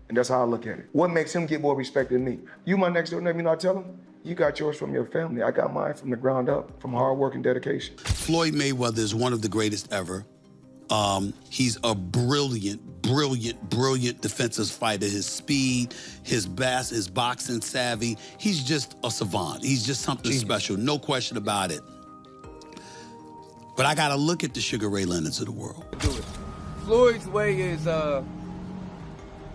And that's how I look at it. What makes him get more respect than me? You my next door neighbor, you know what I tell him? You got yours from your family. I got mine from the ground up, from hard work and dedication. Floyd Mayweather is one of the greatest ever. He's a brilliant defensive fighter. His speed, his boxing savvy. He's just a savant. He's just something special, no question about it. But I gotta look at the Sugar Ray Leonards of the world. Floyd's way is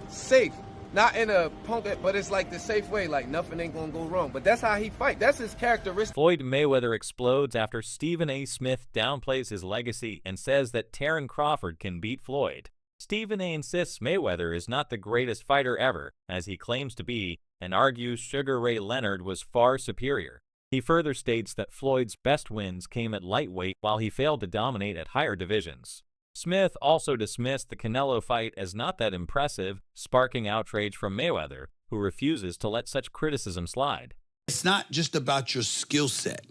safe. Not in a punk, but it's like the safe way, like nothing ain't gonna go wrong. But that's how he fight. That's his characteristic. Floyd Mayweather explodes after Stephen A. Smith downplays his legacy and says that Terence Crawford can beat Floyd. Stephen A. insists Mayweather is not the greatest fighter ever, as he claims to be, and argues Sugar Ray Leonard was far superior. He further states that Floyd's best wins came at lightweight while he failed to dominate at higher divisions. Smith also dismissed the Canelo fight as not that impressive, sparking outrage from Mayweather, who refuses to let such criticism slide. It's not just about your skill set.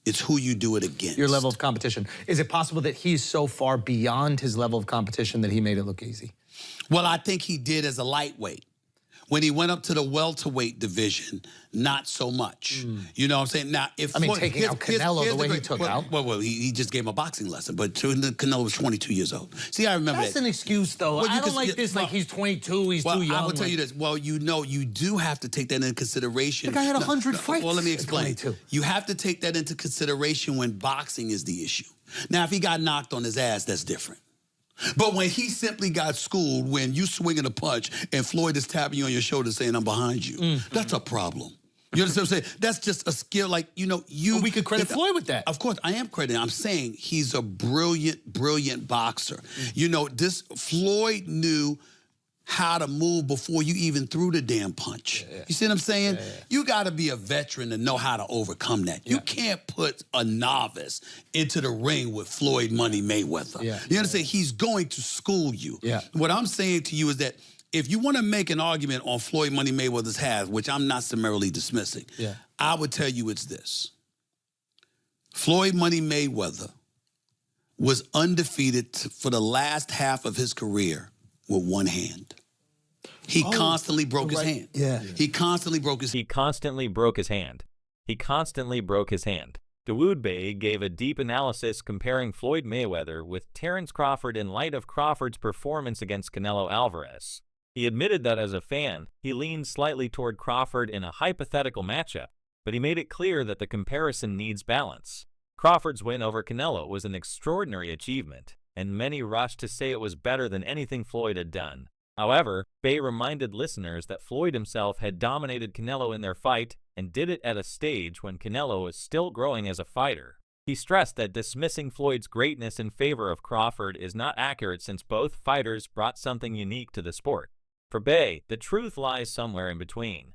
It's who you do it against. Your level of competition. Is it possible that he's so far beyond his level of competition that he made it look easy? Well, I think he did as a lightweight. When he went up to the welterweight division, not so much. You know what I'm saying? Now, if I mean, taking out Canelo the way he took out. Well, he just gave him a boxing lesson, but Canelo was 22 years old. See, I remember That's that. an excuse, though. Well, I don't like this, like he's 22, he's too young. I will tell you this. Well, you know, you do have to take that into consideration. The guy had 100 fights. Well, let me explain. You have to take that into consideration when boxing is the issue. Now, if he got knocked on his ass, that's different. But when he simply got schooled, when you swinging a punch and Floyd is tapping you on your shoulder saying, I'm behind you, that's a problem. You understand what I'm saying? That's just a skill, like, you know, Well, we could credit Floyd with that. Of course, I am crediting. I'm saying he's a brilliant boxer. You know, Floyd knew how to move before you even threw the damn punch. You see what I'm saying? You got to be a veteran to know how to overcome that. You can't put a novice into the ring with Floyd Money Mayweather. You understand? He's going to school you. What I'm saying to you is that if you want to make an argument on Floyd Money Mayweather's half, which I'm not summarily dismissing, I would tell you it's this. Floyd Money Mayweather was undefeated for the last half of his career with one hand. He constantly broke his hand. He constantly broke his hand. Dawood Bey gave a deep analysis comparing Floyd Mayweather with Terence Crawford in light of Crawford's performance against Canelo Alvarez. He admitted that as a fan, he leaned slightly toward Crawford in a hypothetical matchup, but he made it clear that the comparison needs balance. Crawford's win over Canelo was an extraordinary achievement, and many rushed to say it was better than anything Floyd had done. However, Bey reminded listeners that Floyd himself had dominated Canelo in their fight and did it at a stage when Canelo was still growing as a fighter. He stressed that dismissing Floyd's greatness in favor of Crawford is not accurate since both fighters brought something unique to the sport. For Bey, the truth lies somewhere in between.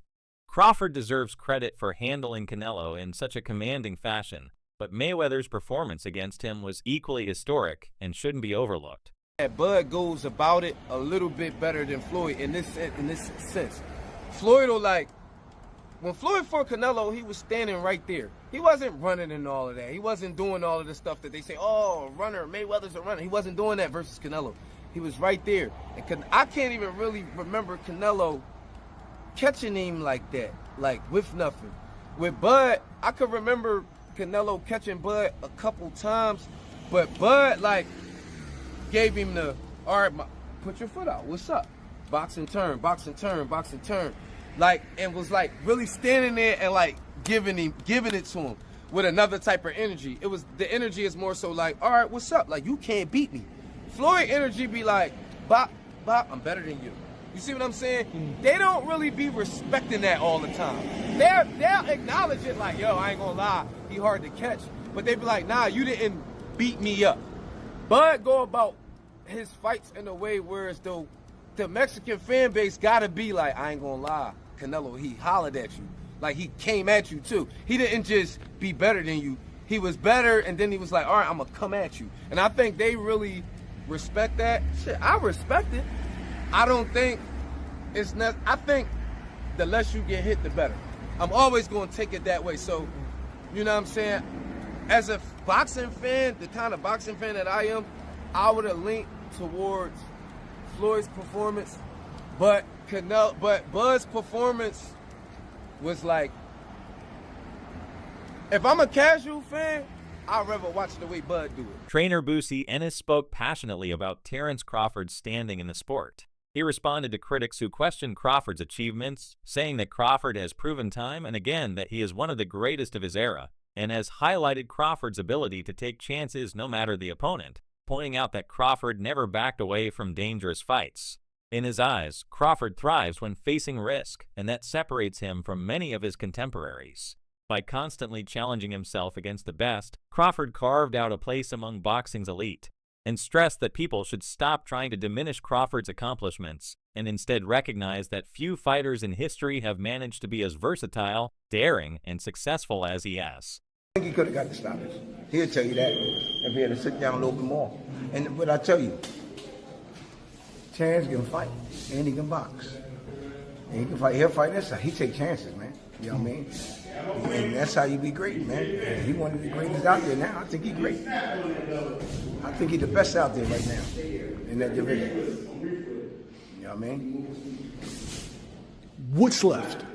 Crawford deserves credit for handling Canelo in such a commanding fashion, but Mayweather's performance against him was equally historic and shouldn't be overlooked. Bud goes about it a little bit better than Floyd in this sense. Floyd will, like, when Floyd fought Canelo, he was standing right there. He wasn't running and all of that. He wasn't doing all of the stuff that they say, oh, runner, Mayweather's a runner. He wasn't doing that versus Canelo. He was right there. And I can't even really remember Canelo catching him like that, like with nothing. With Bud, I could remember Canelo catching Bud a couple times, but Bud, like, gave him the, all right, put your foot out, what's up? Boxing turn, boxing turn, boxing turn. Like, and was like really standing there and like giving it to him with another type of energy. It was, the energy is more so like, all right, what's up? Like, you can't beat me. Floyd energy be like, bop, bop, I'm better than you. You see what I'm saying? They don't really be respecting that all the time. They'll acknowledge it like, yo, I ain't gonna lie, he hard to catch. But they be like, nah, you didn't beat me up. Bud go about his fights in a way where as though the Mexican fan base gotta be like, I ain't gonna lie, Canelo, he hollered at you. Like, he came at you too. He didn't just be better than you. He was better, and then he was like, all right, I'm gonna come at you. And I think they really respect that. Shit, I respect it. I don't think it's not, I think the less you get hit, the better. I'm always gonna take it that way. So, you know what I'm saying? As a boxing fan, the kind of boxing fan that I am, I would have leaned towards Floyd's performance, but Canelo, but Bud's performance was like, if I'm a casual fan, I'd rather watch the way Bud do it. Trainer Boosie Ennis spoke passionately about Terence Crawford's standing in the sport. He responded to critics who questioned Crawford's achievements, saying that Crawford has proven time and again that he is one of the greatest of his era, and has highlighted Crawford's ability to take chances no matter the opponent, pointing out that Crawford never backed away from dangerous fights. In his eyes, Crawford thrives when facing risk, and that separates him from many of his contemporaries. By constantly challenging himself against the best, Crawford carved out a place among boxing's elite, and stressed that people should stop trying to diminish Crawford's accomplishments and instead recognize that few fighters in history have managed to be as versatile, daring, and successful as he has. I think he could have got the stoppage. He'll tell you that if he had to sit down a little bit more. But I tell you, Terence can fight and he can box. And he can fight. He'll fight this side. He take chances, man. You know what I mean? And that's how you be great, man. And he one of the greatest out there now. I think he's great. I think he's the best out there right now in that division. You know what I mean? What's left?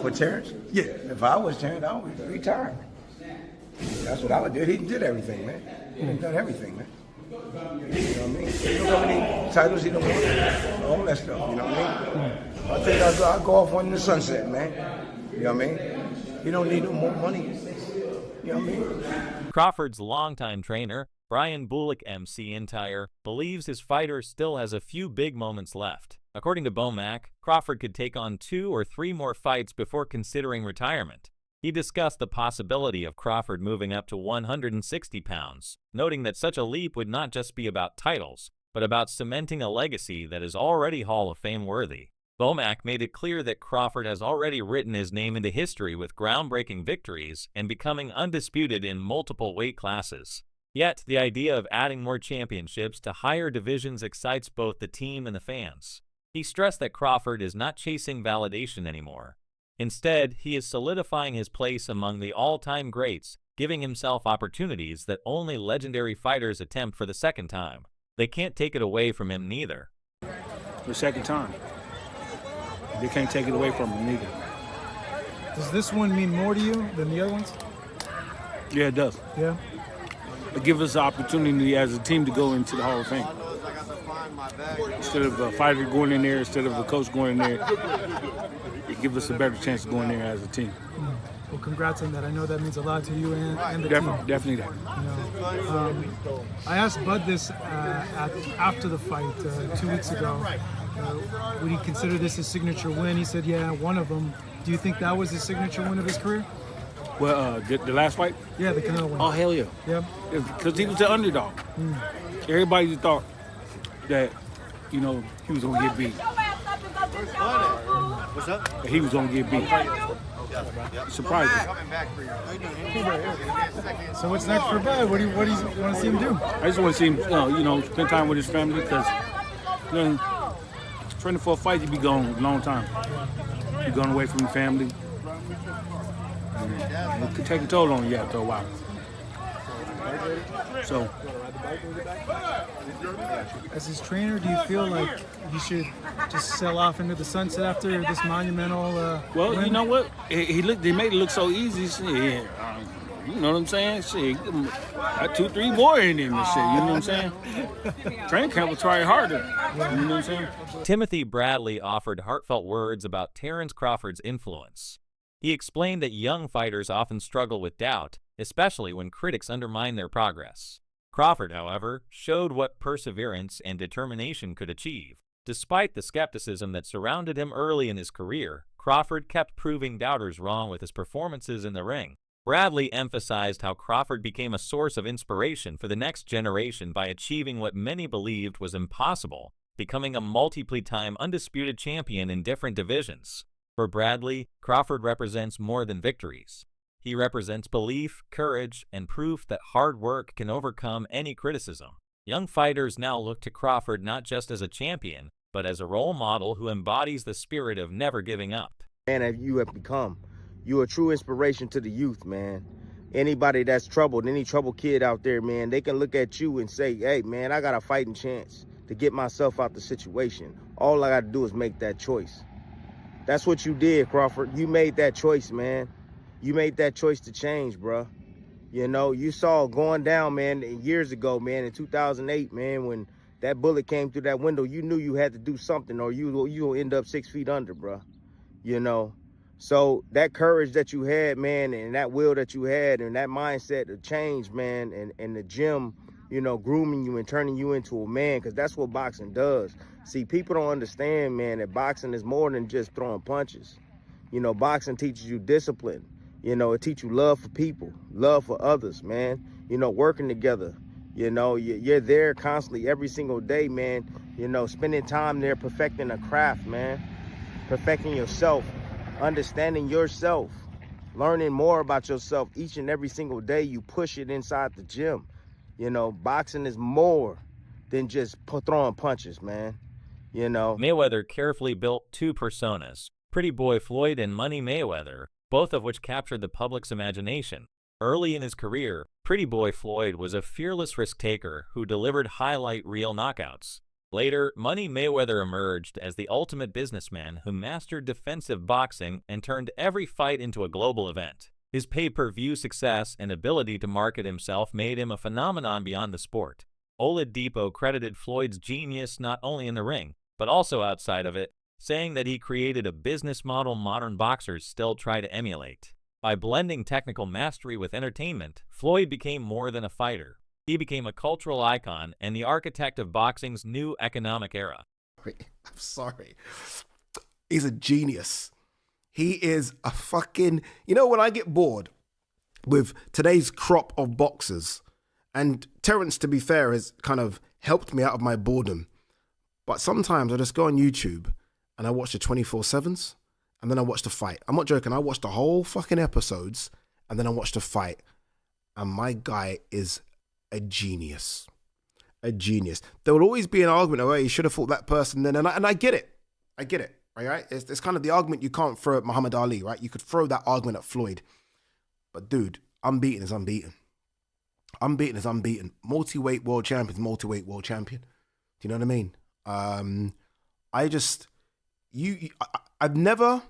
For Terence? Yeah. If I was Terence, I would retire. That's what I would do. He did everything, man. He done everything, man. You know what I mean? He don't have any titles he don't want. All that stuff, you know what I mean? I think I'll go off one in the sunset, man. You know what I mean? He don't need no more money. You know what I mean? Crawford's longtime trainer, Brian Bullock MC Entire, believes his fighter still has a few big moments left. According to Bomac, Crawford could take on 2 or 3 more fights before considering retirement. He discussed the possibility of Crawford moving up to 160 pounds, noting that such a leap would not just be about titles, but about cementing a legacy that is already Hall of Fame worthy. Bomac made it clear that Crawford has already written his name into history with groundbreaking victories and becoming undisputed in multiple weight classes. Yet, the idea of adding more championships to higher divisions excites both the team and the fans. He stressed that Crawford is not chasing validation anymore. Instead, he is solidifying his place among the all-time greats, giving himself opportunities that only legendary fighters attempt for the second time. They can't take it away from him neither. The second time. They can't take it away from him neither. Does this one mean more to you than the other ones? Yeah, it does. Yeah. It gives us the opportunity as a team to go into the Hall of Fame. Instead of a fighter going in there, instead of a coach going in there, it gives us a better chance of going there as a team. Well, congrats on that. I know that means a lot to you and the team. Definitely that. You know, I asked Bud this after the fight 2 weeks ago. Would he consider this his signature win? He said, yeah, one of them. Do you think that was his signature win of his career? Well, the last fight? Yeah, the Canelo one. Oh, hell yeah. Yeah. Because he was the underdog. Everybody thought that, you know, he was going to get beat. What's up? He was going to get beat. Surprising. So what's next for Bud? What do you want to see him do? I just want to see him, you know, spend time with his family because, you know, training for a fight, you be gone a long time. You're going away from your family. And it could take a toll on you after a while. So, as his trainer, do you feel like you should just sail off into the sunset after this monumental well, win? you know what? They made it look so easy. Shit, you know what I'm saying? Shit, got 2-3 more in him and shit. You know what I'm saying? Training camp will try harder. You know what I'm saying? Timothy Bradley offered heartfelt words about Terence Crawford's influence. He explained that young fighters often struggle with doubt, especially when critics undermine their progress. Crawford, however, showed what perseverance and determination could achieve. Despite the skepticism that surrounded him early in his career, Crawford kept proving doubters wrong with his performances in the ring. Bradley emphasized how Crawford became a source of inspiration for the next generation by achieving what many believed was impossible, becoming a multiple-time undisputed champion in different divisions. For Bradley, Crawford represents more than victories. He represents belief, courage, and proof that hard work can overcome any criticism. Young fighters now look to Crawford not just as a champion, but as a role model who embodies the spirit of never giving up. Man, that you have become. You're a true inspiration to the youth, man. Anybody that's troubled, any troubled kid out there, man, they can look at you and say, hey, man, I got a fighting chance to get myself out the situation. All I got to do is make that choice. That's what you did, Crawford. You made that choice, man. You made that choice to change, bro. You know, you saw going down, man, years ago, man, in 2008, man, when that bullet came through that window, you knew you had to do something or you'll end up 6 feet under, bro. You know, so that courage that you had, man, and that will that you had and that mindset of change, man, and the gym, you know, grooming you and turning you into a man, because that's what boxing does. See, people don't understand, man, that boxing is more than just throwing punches. You know, boxing teaches you discipline. You know, it teaches you love for people, love for others, man. You know, working together. You know, you're there constantly every single day, man. You know, spending time there perfecting a craft, man. Perfecting yourself, understanding yourself, learning more about yourself each and every single day. You push it inside the gym. You know, boxing is more than just throwing punches, man. You know. Mayweather carefully built two personas, Pretty Boy Floyd and Money Mayweather, both of which captured the public's imagination. Early in his career, Pretty Boy Floyd was a fearless risk-taker who delivered highlight reel knockouts. Later, Money Mayweather emerged as the ultimate businessman who mastered defensive boxing and turned every fight into a global event. His pay-per-view success and ability to market himself made him a phenomenon beyond the sport. Oladipo credited Floyd's genius not only in the ring, but also outside of it, saying that he created a business model modern boxers still try to emulate. By blending technical mastery with entertainment, Floyd became more than a fighter. He became a cultural icon and the architect of boxing's new economic era. I'm sorry. He's a genius. He is a fucking... You know, when I get bored with today's crop of boxers, and Terence, to be fair, has kind of helped me out of my boredom, but sometimes I just go on YouTube and I watch the 24/7s, and then I watch the fight. I'm not joking. I watch the whole fucking episodes, and then I watch the fight. And my guy is a genius. A genius. There will always be an argument, oh, you should have fought that person then. And I get it. I get it, right? It's kind of the argument you can't throw at Muhammad Ali, right? You could throw that argument at Floyd. But dude, unbeaten is unbeaten. Unbeaten is unbeaten. Multi-weight world champion is multi-weight world champion. Do you know what I mean? I've never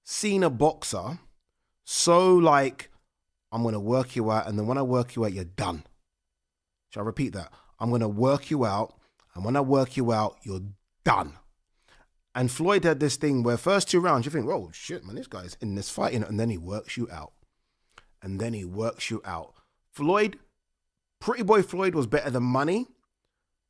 seen a boxer so like, I'm going to work you out, and then when I work you out, you're done. Shall I repeat that? I'm going to work you out, and when I work you out, you're done. And Floyd had this thing where first 2 rounds, you think, oh shit, man, this guy's in this fight, and then he works you out. And then he works you out. Floyd, Pretty Boy Floyd was better than Money,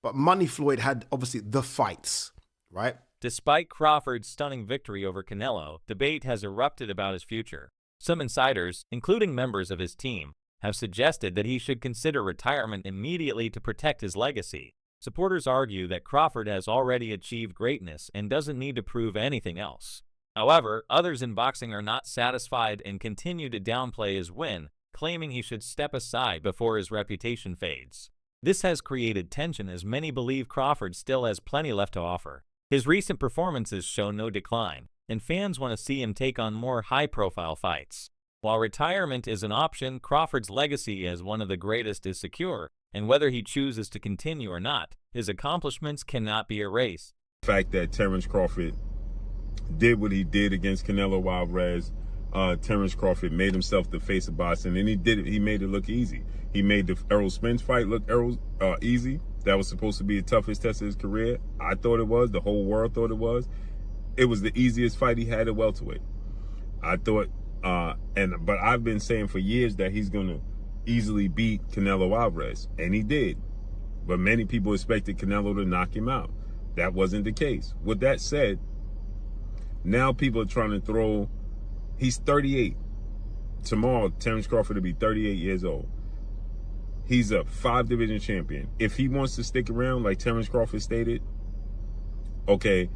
but Money Floyd had obviously the fights, right? Despite Crawford's stunning victory over Canelo, debate has erupted about his future. Some insiders, including members of his team, have suggested that he should consider retirement immediately to protect his legacy. Supporters argue that Crawford has already achieved greatness and doesn't need to prove anything else. However, others in boxing are not satisfied and continue to downplay his win, claiming he should step aside before his reputation fades. This has created tension as many believe Crawford still has plenty left to offer. His recent performances show no decline, and fans want to see him take on more high-profile fights. While retirement is an option, Crawford's legacy as one of the greatest is secure, and whether he chooses to continue or not, his accomplishments cannot be erased. The fact that Terence Crawford did what he did against Canelo Alvarez, Terence Crawford made himself the face of boxing, and he did it. He made it look easy. He made the Errol Spence fight look easy. That was supposed to be the toughest test of his career. I thought it was. The whole world thought it was. It was the easiest fight he had at welterweight. I thought, but I've been saying for years that he's going to easily beat Canelo Alvarez, and he did. But many people expected Canelo to knock him out. That wasn't the case. With that said, now people are trying to throw, he's 38. Tomorrow, Terence Crawford will be 38 years old. He's a 5-division champion. If he wants to stick around, like Terence Crawford stated, okay,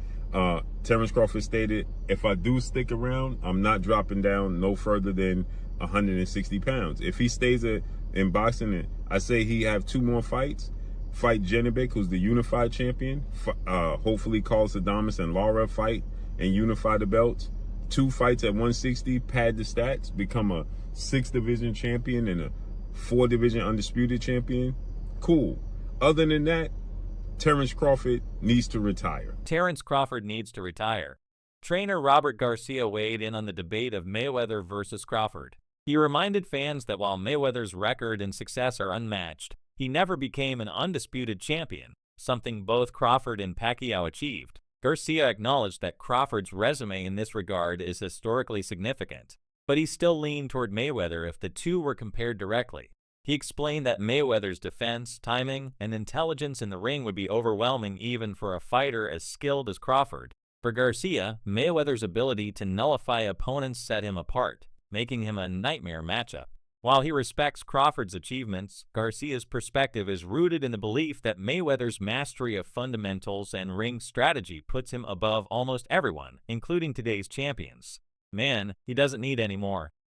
Terence Crawford stated, if I do stick around, I'm not dropping down no further than 160 pounds. If he stays in boxing, I say he have 2 more fights. Fight Janibek, who's the unified champion. Hopefully Carlos Adames and Lara fight and unify the belts. 2 fights at 160, pad the stats, become a 6-division champion and a 4-division undisputed champion. Cool. Other than that, Terrence Crawford needs to retire. Terrence Crawford needs to retire. Trainer Robert Garcia weighed in on the debate of Mayweather versus Crawford. He reminded fans that while Mayweather's record and success are unmatched, he never became an undisputed champion, something both Crawford and Pacquiao achieved. Garcia acknowledged that Crawford's resume in this regard is historically significant, but he still leaned toward Mayweather if the two were compared directly. He explained that Mayweather's defense, timing, and intelligence in the ring would be overwhelming even for a fighter as skilled as Crawford. For Garcia, Mayweather's ability to nullify opponents set him apart, making him a nightmare matchup. While he respects Crawford's achievements, Garcia's perspective is rooted in the belief that Mayweather's mastery of fundamentals and ring strategy puts him above almost everyone, including today's champions. Man, he doesn't need any more.